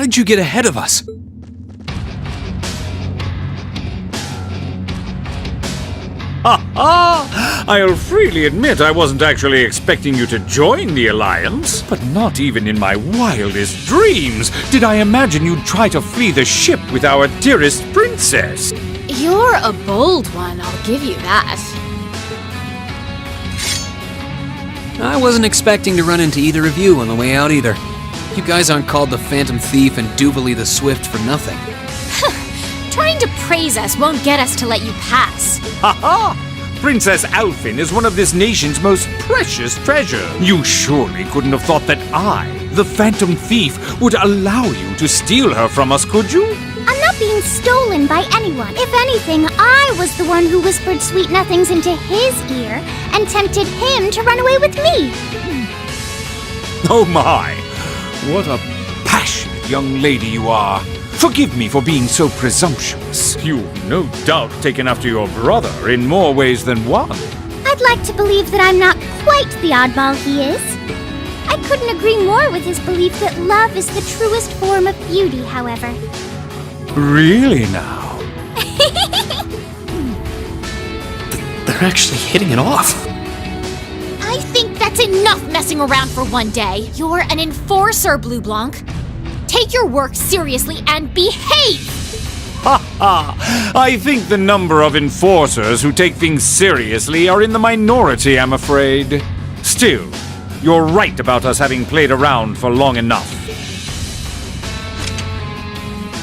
did you get ahead of us? I'll freely admit I wasn't actually expecting you to join the Alliance, but not even in my wildest dreams did I imagine you'd try to flee the ship with our dearest princess. You're a bold one, I'll give you that. I wasn't expecting to run into either of you on the way out either. You guys aren't called the Phantom Thief and Duel the Swift for nothing. Trying to praise us won't get us to let you pass. Ha! Princess Alfin is one of this nation's most precious treasures. You surely couldn't have thought that I, the Phantom Thief, would allow you to steal her from us, could you? I'm not being stolen by anyone. If anything, I was the one who whispered sweet nothings into his ear and tempted him to run away with me. Oh my! What a passionate young lady you are. Forgive me for being so presumptuous. You've no doubt taken after your brother in more ways than one. I'd like to believe that I'm not quite the oddball he is. I couldn't agree more with his belief that love is the truest form of beauty, however. Really now? They're actually hitting it off. I think that's enough messing around for one day. You're an enforcer, Blue Blanc. Take your work seriously and behave! I think the number of enforcers who take things seriously are in the minority, I'm afraid. Still, you're right about us having played around for long enough.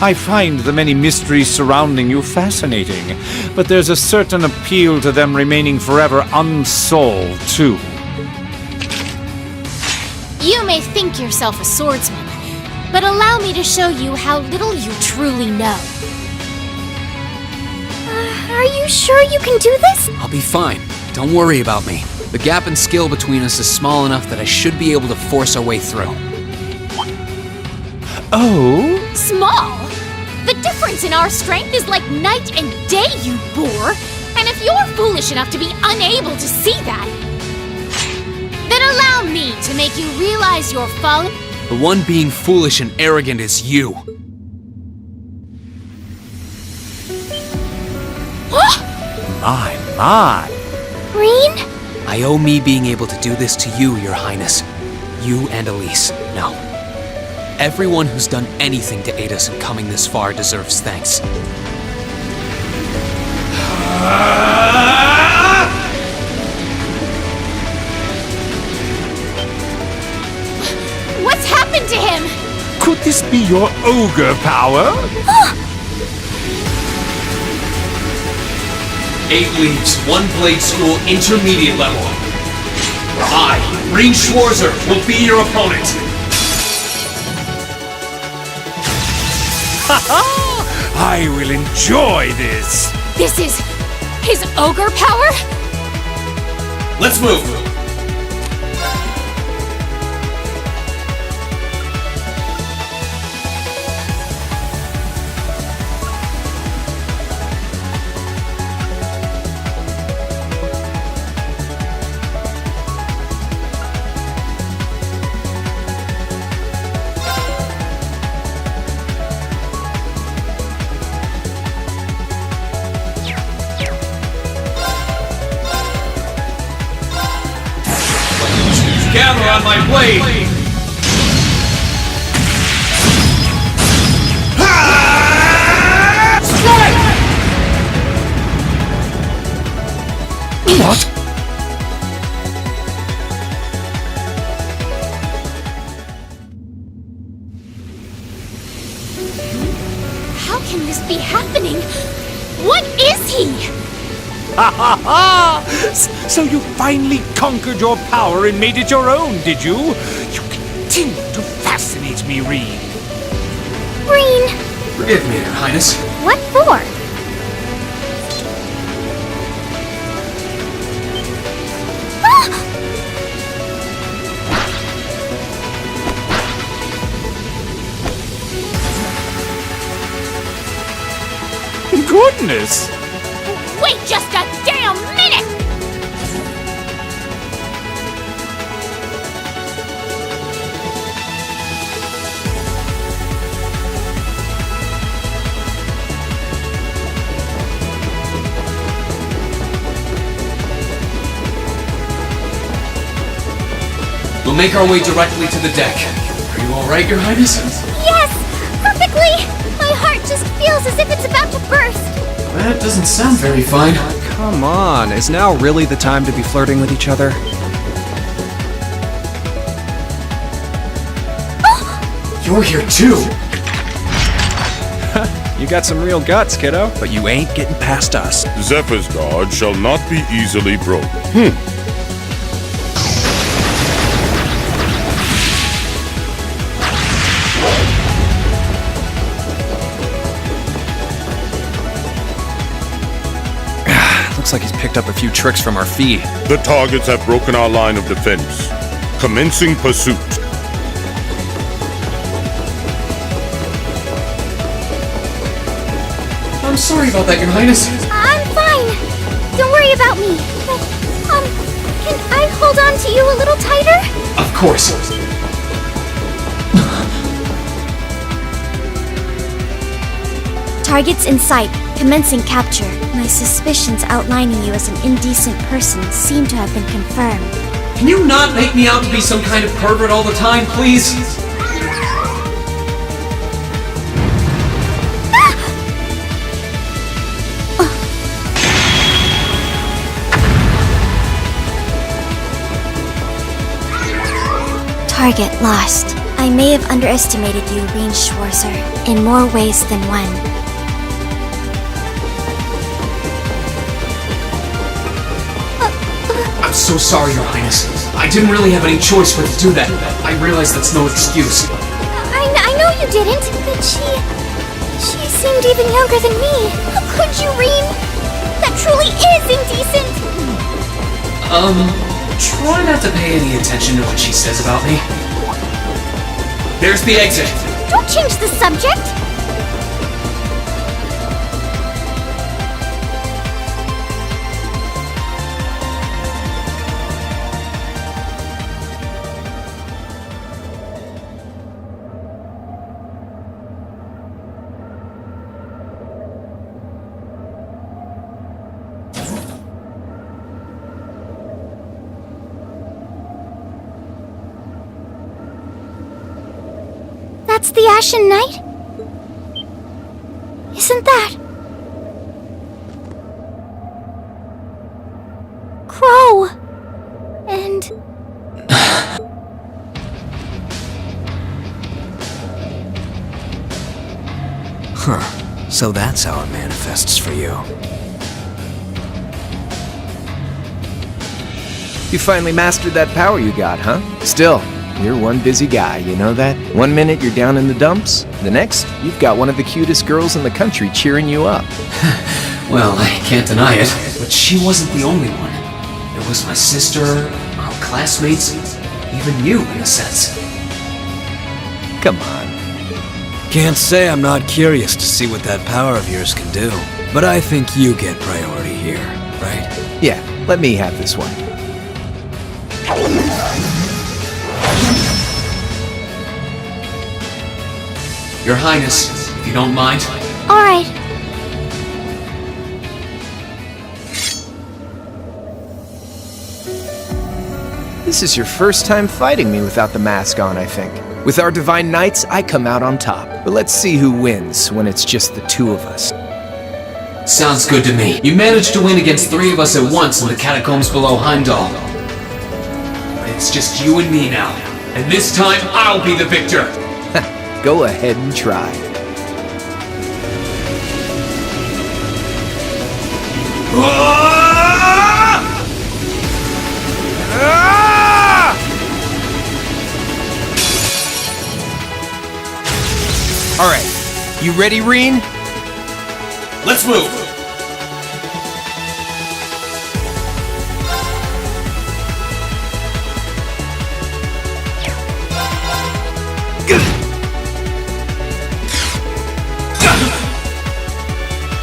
I find the many mysteries surrounding you fascinating, but there's a certain appeal to them remaining forever unsolved, too. You may think yourself a swordsman, but allow me to show you how little you truly know. Are you sure you can do this? I'll be fine. Don't worry about me. The gap in skill between us is small enough that I should be able to force our way through. Oh? Small? The difference in our strength is like night and day, you boor! And if you're foolish enough to be unable to see that, then allow me to make you realize your folly. The one being foolish and arrogant is you. My. Reen? I owe me being able to do this to you, Your Highness. You and Elise. No. Everyone who's done anything to aid us in coming this far deserves thanks. What's happened to him? Could this be your ogre power? 8 leaves, 1 blade school, intermediate level. I, Reans Schwarzer, will be your opponent. I will enjoy this. This is his ogre power? Let's move. Gather on my blade! Strike! What? How can this be happening? What is he? So you finally conquered your power and made it your own, did you? You continue to fascinate me, Rean. Reen! Forgive me, Your Highness. What for? Goodness! Wait just a damn minute! make our way directly to the deck. Are you alright, Your Highness? Yes! Perfectly! My heart just feels as if it's about to burst. That doesn't sound very fine. Come on, is now really the time to be flirting with each other? You're here too! You got some real guts, kiddo, but you ain't getting past us. Zephyr's guard shall not be easily broken. Looks like he's picked up a few tricks from our fee. The targets have broken our line of defense. Commencing pursuit. I'm sorry about that, Your Highness. I'm fine. Don't worry about me. But, can I hold on to you a little tighter? Of course. Targets in sight. Commencing capture. My suspicions outlining you as an indecent person seem to have been confirmed. Can you not make me out to be some kind of pervert all the time, please? Target lost. I may have underestimated you, Reans Schwarzer, in more ways than one. I'm so sorry, Your Highness. I didn't really have any choice but to do that. I realize that's no excuse. I know you didn't, but she seemed even younger than me. How could you, Rean? That truly is indecent! Try not to pay any attention to what she says about me. There's the exit. Don't change the subject! That's the Ashen Knight? Isn't that... Crow? And... Huh. So that's how it manifests for you. You finally mastered that power you got, huh? Still, you're one busy guy, you know that? One minute you're down in the dumps, the next, you've got one of the cutest girls in the country cheering you up. Well, I can't deny it, but she wasn't the only one. There was my sister, our classmates, even you, in a sense. Come on. Can't say I'm not curious to see what that power of yours can do, but I think you get priority here, right? Yeah, let me have this one. Your Highness, if you don't mind. Alright. This is your first time fighting me without the mask on, I think. With our Divine Knights, I come out on top. But let's see who wins when it's just the two of us. Sounds good to me. You managed to win against 3 of us at once in the catacombs below Heimdall. But it's just you and me now. And this time, I'll be the victor! Go ahead and try. Alright, you ready, Rean? Let's move!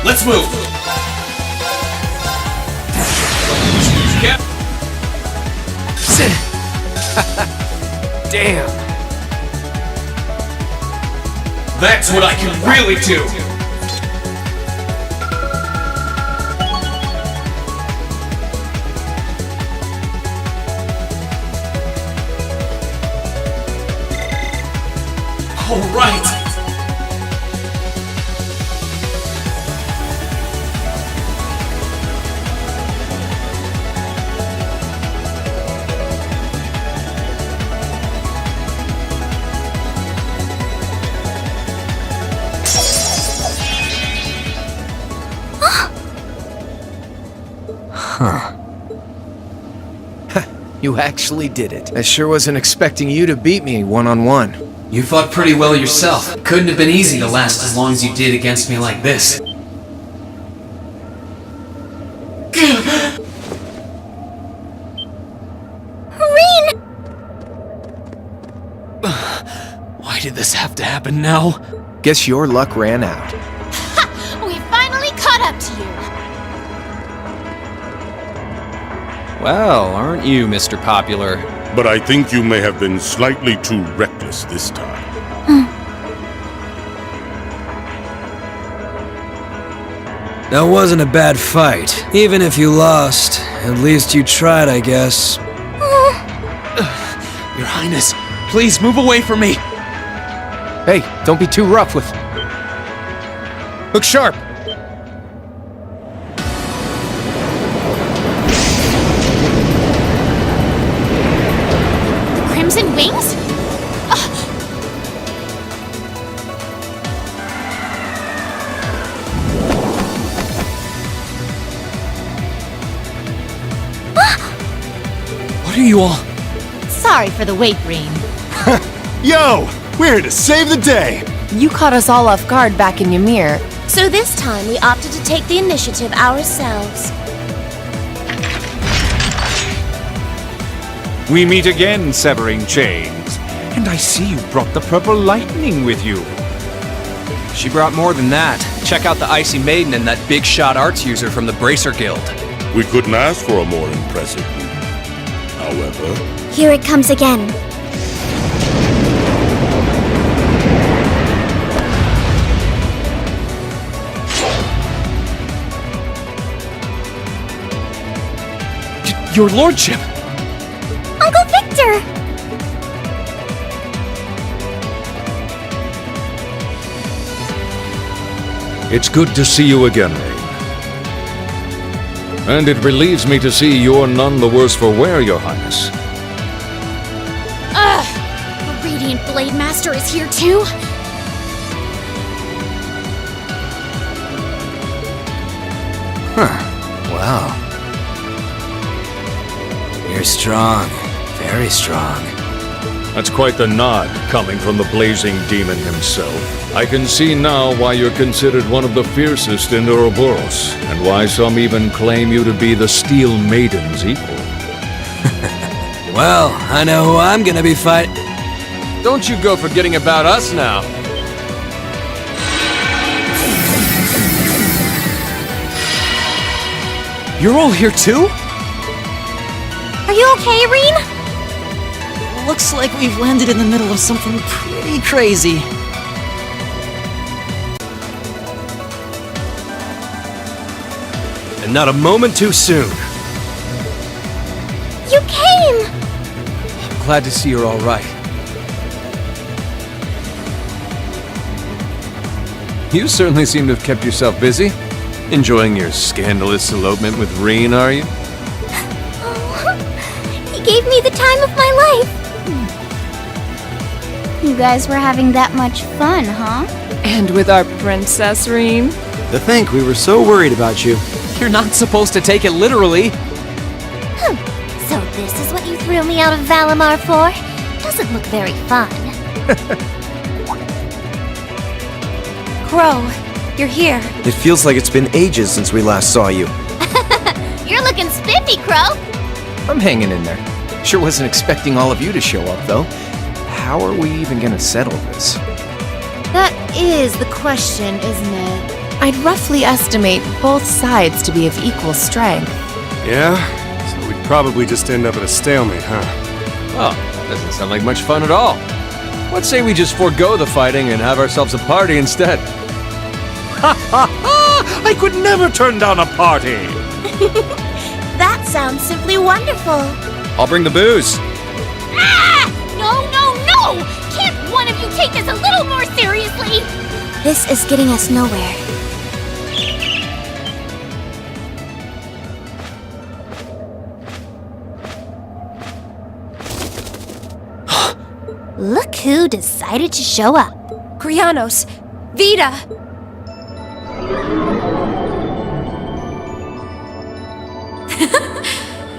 Let's move! Damn! That's what I can really do! All right! You actually did it. I sure wasn't expecting you to beat me one-on-one. You fought pretty well yourself. Couldn't have been easy to last as long as you did against me like this. Rean! Why did this have to happen now? Guess your luck ran out. We finally caught up to you! Well, aren't you, Mr. Popular? But I think you may have been slightly too reckless this time. That wasn't a bad fight. Even if you lost, at least you tried, I guess. Your Highness, please move away from me! Hey, don't be too rough with... Look sharp! Crimson wings? What are you all... Sorry for the wait, Rean. Yo! We're here to save the day! You caught us all off guard back in Ymir. So this time we opted to take the initiative ourselves. We meet again, Severing Chains. And I see you brought the Purple Lightning with you. She brought more than that. Check out the Icy Maiden and that big shot arts user from the Bracer Guild. We couldn't ask for a more impressive group. However, Here it comes again. Your Lordship! Uncle Victor! It's good to see you again, Rean. And it relieves me to see you're none the worse for wear, Your Highness. Ugh! The Radiant Blade Master is here too? Wow. You're strong. Very strong. That's quite the nod, coming from the blazing demon himself. I can see now why you're considered one of the fiercest in Ouroboros, and why some even claim you to be the Steel Maiden's equal. Well, I know who I'm gonna be fighting. Don't you go forgetting about us now. You're all here too? Are you okay, Rean? Looks like we've landed in the middle of something pretty crazy. And not a moment too soon. You came! I'm glad to see you're all right. You certainly seem to have kept yourself busy. Enjoying your scandalous elopement with Rean, are you? He gave me the time of my life. You guys were having that much fun, huh? And with our princess, Rean? To think we were so worried about you. You're not supposed to take it literally. So this is what you threw me out of Valimar for? Doesn't look very fun. Crow, you're here. It feels like it's been ages since we last saw you. You're looking spiffy, Crow! I'm hanging in there. Sure wasn't expecting all of you to show up, though. How are we even gonna settle this? That is the question, isn't it? I'd roughly estimate both sides to be of equal strength. Yeah? So we'd probably just end up at a stalemate, huh? Oh, that doesn't sound like much fun at all. Let's say we just forego the fighting and have ourselves a party instead. Ha ha ha! I could never turn down a party! That sounds simply wonderful. I'll bring the booze. Ah! No, no, no! Can't one of you take this a little more seriously? This is getting us nowhere. Look who decided to show up. Krianos! Vita!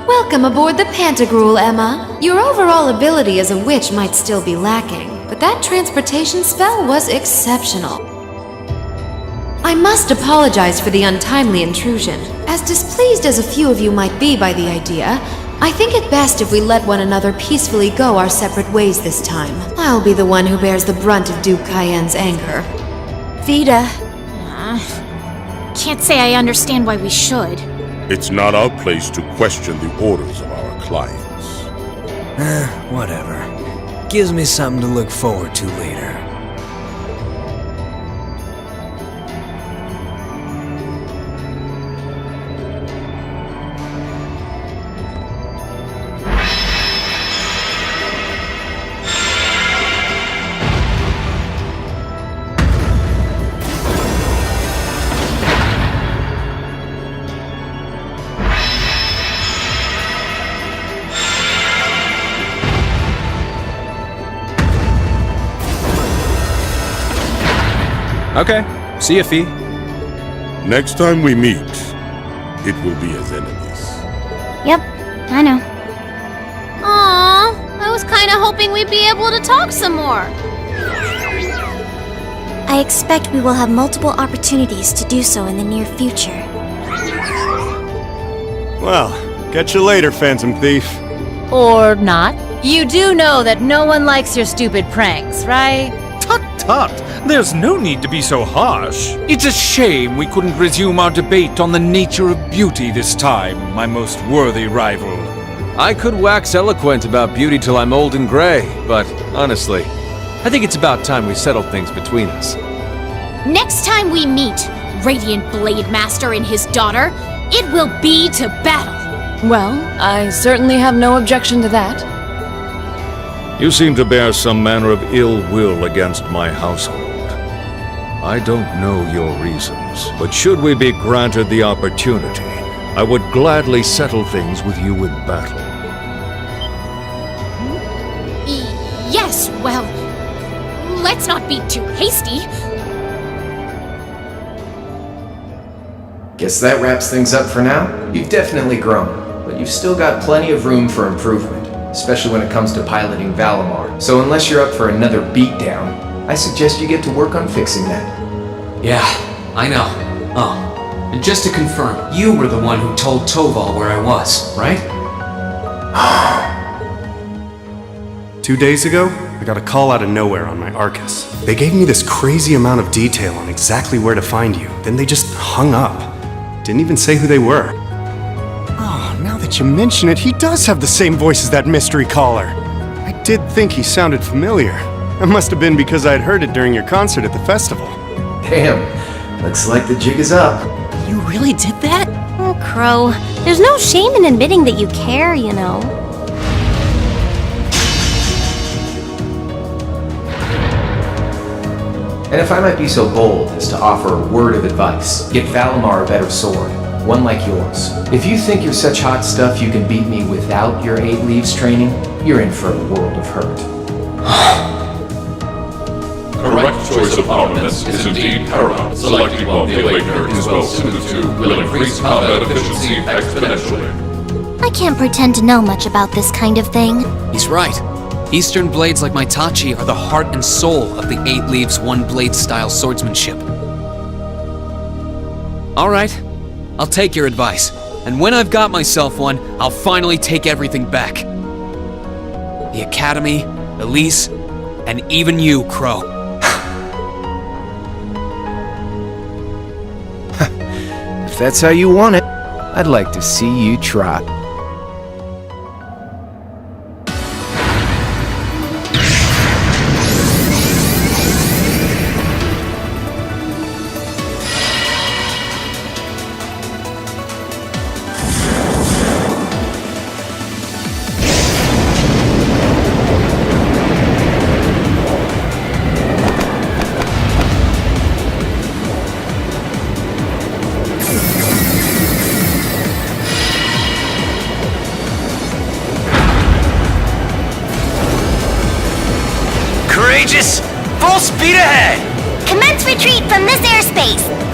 Welcome aboard the Pantagruel, Emma. Your overall ability as a witch might still be lacking, but that transportation spell was exceptional. I must apologize for the untimely intrusion. As displeased as a few of you might be by the idea, I think it best if we let one another peacefully go our separate ways this time. I'll be the one who bears the brunt of Duke Cayenne's anger. Vita. Can't say I understand why we should. It's not our place to question the orders of our clients. Whatever. Gives me something to look forward to later. Okay, see ya, Fee. Next time we meet, it will be as enemies. Yep, I know. Aww, I was kinda hoping we'd be able to talk some more. I expect we will have multiple opportunities to do so in the near future. Well, catch you later, Phantom Thief. Or not. You do know that no one likes your stupid pranks, right? Tut tut! There's no need to be so harsh. It's a shame we couldn't resume our debate on the nature of beauty this time, my most worthy rival. I could wax eloquent about beauty till I'm old and gray, but honestly, I think it's about time we settled things between us. Next time we meet Radiant Blade Master and his daughter, it will be to battle. Well, I certainly have no objection to that. You seem to bear some manner of ill will against my household. I don't know your reasons, but should we be granted the opportunity, I would gladly settle things with you in battle. Yes, well, let's not be too hasty. Guess that wraps things up for now. You've definitely grown, but you've still got plenty of room for improvement, especially when it comes to piloting Valimar. So unless you're up for another beatdown, I suggest you get to work on fixing that. Yeah, I know. Oh, and just to confirm, you were the one who told Toval where I was, right? 2 days ago, I got a call out of nowhere on my Arcus. They gave me this crazy amount of detail on exactly where to find you, then they just hung up. Didn't even say who they were. Oh, now that you mention it, he does have the same voice as that mystery caller. I did think he sounded familiar. That must have been because I'd heard it during your concert at the festival. Damn, looks like the jig is up. You really did that? Oh, Crow, there's no shame in admitting that you care, you know. And if I might be so bold as to offer a word of advice, get Valimar a better sword, one like yours. If you think you're such hot stuff you can beat me without your 8 Leaves training, you're in for a world of hurt. Correct choice of armaments is indeed paramount. Selecting one the Awakener is well suited to will increase combat efficiency exponentially. I can't pretend to know much about this kind of thing. He's right. Eastern blades like my Tachi are the heart and soul of the 8 Leaves 1 blade style swordsmanship. Alright, I'll take your advice. And when I've got myself one, I'll finally take everything back. The Academy, Elise, and even you, Crow. If that's how you want it, I'd like to see you try. Full speed ahead! Commence retreat from this airspace.